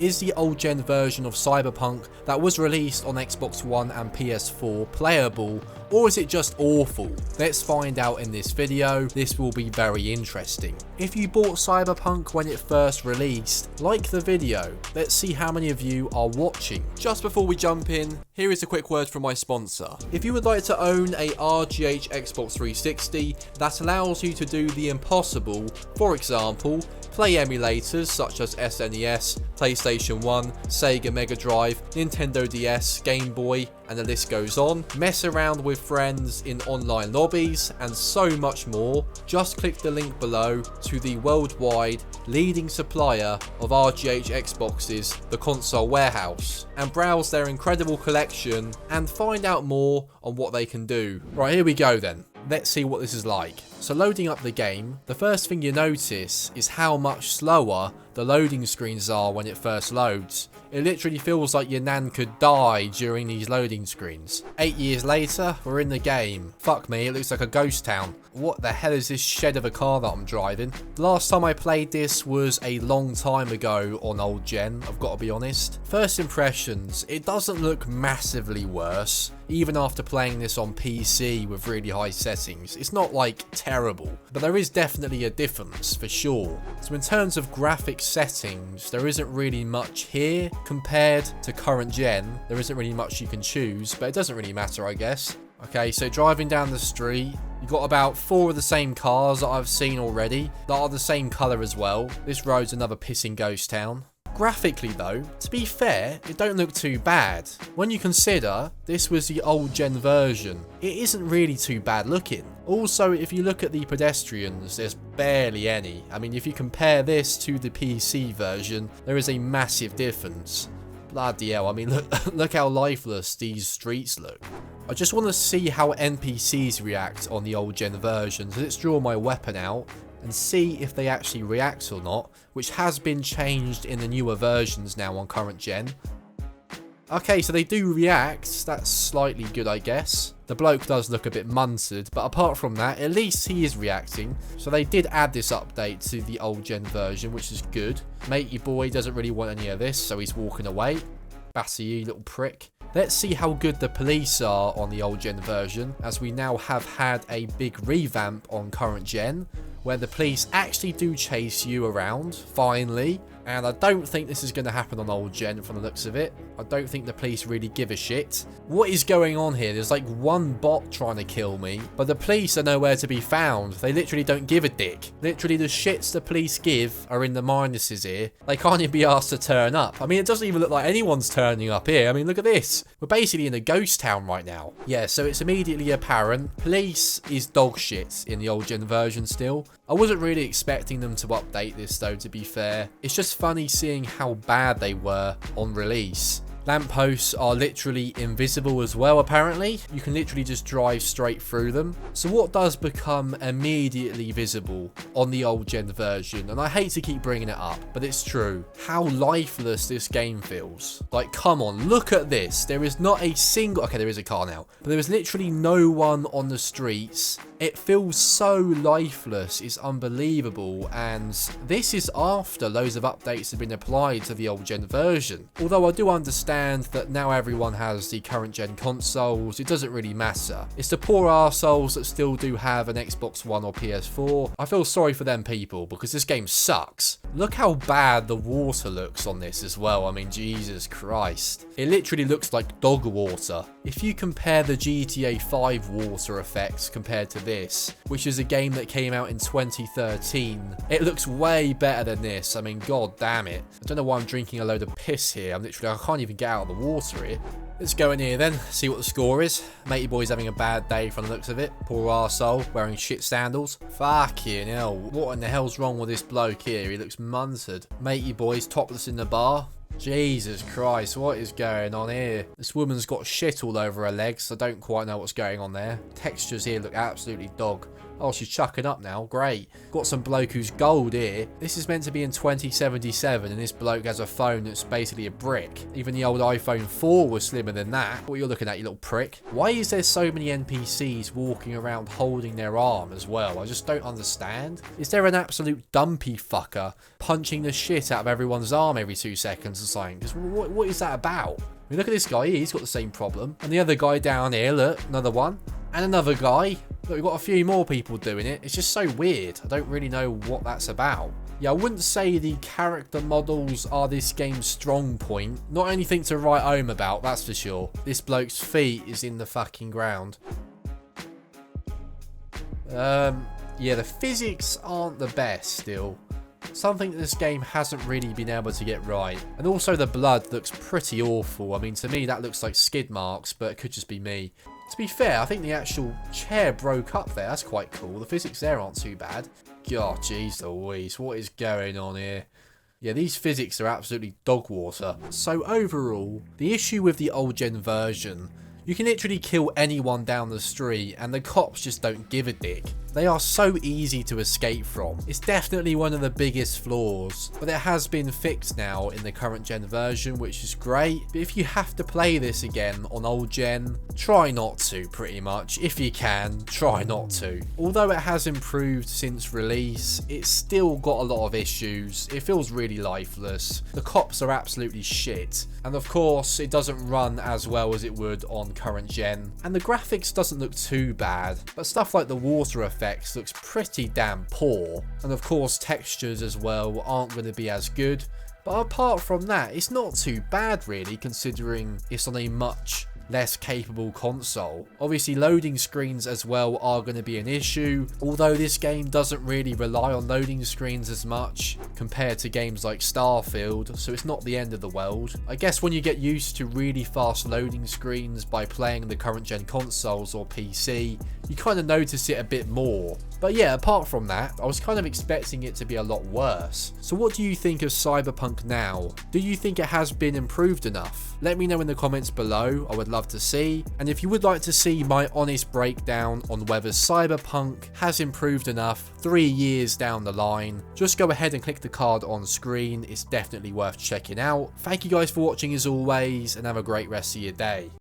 Is the old gen version of Cyberpunk that was released on Xbox One and PS4 playable, or is it just awful? Let's find out in this video. This will be very interesting. If you bought Cyberpunk when it first released, like the video. Let's see how many of you are watching. Just before we jump in, here is a quick word from my sponsor. If you would like to own a RGH Xbox 360 that allows you to do the impossible, for example, play emulators such as SNES, PlayStation 1, Sega Mega Drive, Nintendo DS, Game Boy, and the list goes on, mess around with friends in online lobbies, and so much more, just click the link below to the worldwide leading supplier of RGH Xboxes, the Console Warehouse, and browse their incredible collection and find out more on what they can do. Right, here we go then. Let's see what this is like. So loading up the game, the first thing you notice is how much slower the loading screens are when it first loads. It literally feels like your nan could die during these loading screens. 8 years later, we're in the game. Fuck me, it looks like a ghost town. What the hell is this shed of a car that I'm driving? The last time I played this was a long time ago on old gen, I've got to be honest. First impressions, it doesn't look massively worse. Even after playing this on PC with really high settings, it's not like terrible, but there is definitely a difference for sure. So in terms of graphic settings, there isn't really much here compared to current gen. There isn't really much you can choose, but it doesn't really matter, I guess. Okay, so driving down the street, you've got about 4 of the same cars that I've seen already that are the same colour as well. This road's another pissing ghost town. Graphically though, to be fair, it don't look too bad. When you consider this was the old gen version, it isn't really too bad looking. Also, if you look at the pedestrians, there's barely any. I mean, if you compare this to the PC version, there is a massive difference. Bloody hell, I mean, look how lifeless these streets look. I just want to see how NPCs react on the old gen version, so let's draw my weapon out and see if they actually react or not, which has been changed in the newer versions now on current gen. Okay, so they do react. That's slightly good, I guess. The bloke does look a bit munted, but apart from that, at least he is reacting. So they did add this update to the old gen version, which is good. Matey boy doesn't really want any of this, so he's walking away. Bassy, you little prick. Let's see how good the police are on the old gen version, as we now have had a big revamp on current gen, where the police actually do chase you around, finally. And I don't think this is going to happen on old gen from the looks of it. I don't think the police really give a shit. What is going on here? There's like one bot trying to kill me, but the police are nowhere to be found. They literally don't give a dick. Literally the shits the police give are in the minuses here. They can't even be asked to turn up. I mean, it doesn't even look like anyone's turning up here. I mean, look at this. We're basically in a ghost town right now. Yeah, so it's immediately apparent. Police is dog shit in the old gen version still. I wasn't really expecting them to update this though, to be fair. It's just funny seeing how bad they were on release. Lampposts are literally invisible as well, apparently. You can literally just drive straight through them. So what does become immediately visible on the old gen version? And I hate to keep bringing it up, but it's true. How lifeless this game feels. Like, come on, look at this. There is not a single... Okay, there is a car now. But there is literally no one on the streets. It feels so lifeless. It's unbelievable. And this is after loads of updates have been applied to the old gen version. Although I do understand that now everyone has the current gen consoles, it doesn't really matter. It's the poor arseholes that still do have an Xbox One or PS4. I feel sorry for them people because this game sucks. Look how bad the water looks on this as well. I mean, Jesus Christ. It literally looks like dog water. If you compare the GTA 5 water effects compared to this, which is a game that came out in 2013, it looks way better than this. I mean, god damn it. I don't know why I'm drinking a load of piss here. I can't even get out of the water here. Let's go in here then, see what the score is. Matey boy's having a bad day from the looks of it. Poor arsehole, wearing shit sandals. Fucking hell, what in the hell's wrong with this bloke here? He looks munted. Matey boy's topless in the bar. Jesus Christ, what is going on here? This woman's got shit all over her legs. I don't quite know what's going on there. Textures here look absolutely dog. Oh, she's chucking up now. Great. Got some bloke who's gold here. This is meant to be in 2077, and this bloke has a phone that's basically a brick. Even the old iPhone 4 was slimmer than that. What are you looking at, you little prick? Why is there so many NPCs walking around holding their arm as well? I just don't understand. Is there an absolute dumpy fucker punching the shit out of everyone's arm every 2 seconds or something? Because what is that about? I mean, look at this guy here, he's got the same problem. And the other guy down here, look, another one. And another guy. Look, we've got a few more people doing it. It's just so weird. I don't really know what that's about. Yeah, I wouldn't say the character models are this game's strong point. Not anything to write home about, that's for sure. This bloke's feet is in the fucking ground. Yeah, the physics aren't the best still. Something that this game hasn't really been able to get right. And also the blood looks pretty awful. I mean, to me that looks like skid marks, but it could just be me. To be fair, I think the actual chair broke up there. That's quite cool. The physics there aren't too bad. God, jeez Louise, what is going on here? Yeah, these physics are absolutely dog water. So overall, the issue with the old gen version, you can literally kill anyone down the street and the cops just don't give a dick. They are so easy to escape from. It's definitely one of the biggest flaws, but it has been fixed now in the current gen version, which is great. But if you have to play this again on old gen, try not to, pretty much. If you can, try not to. Although it has improved since release, it's still got a lot of issues. It feels really lifeless. The cops are absolutely shit. And of course, it doesn't run as well as it would on current gen. And the graphics doesn't look too bad, but stuff like the water effect looks pretty damn poor, and of course textures as well aren't going to be as good, but apart from that it's not too bad really, considering it's on a much less capable console. Obviously loading screens as well are going to be an issue, although this game doesn't really rely on loading screens as much compared to games like Starfield, so it's not the end of the world. I guess when you get used to really fast loading screens by playing the current gen consoles or PC, you kind of notice it a bit more. But yeah, apart from that, I was kind of expecting it to be a lot worse. So what do you think of Cyberpunk now? Do you think it has been improved enough? Let me know in the comments below, I would love to see. And if you would like to see my honest breakdown on whether Cyberpunk has improved enough 3 years down the line, just go ahead and click the card on screen. It's definitely worth checking out. Thank you guys for watching as always, and have a great rest of your day.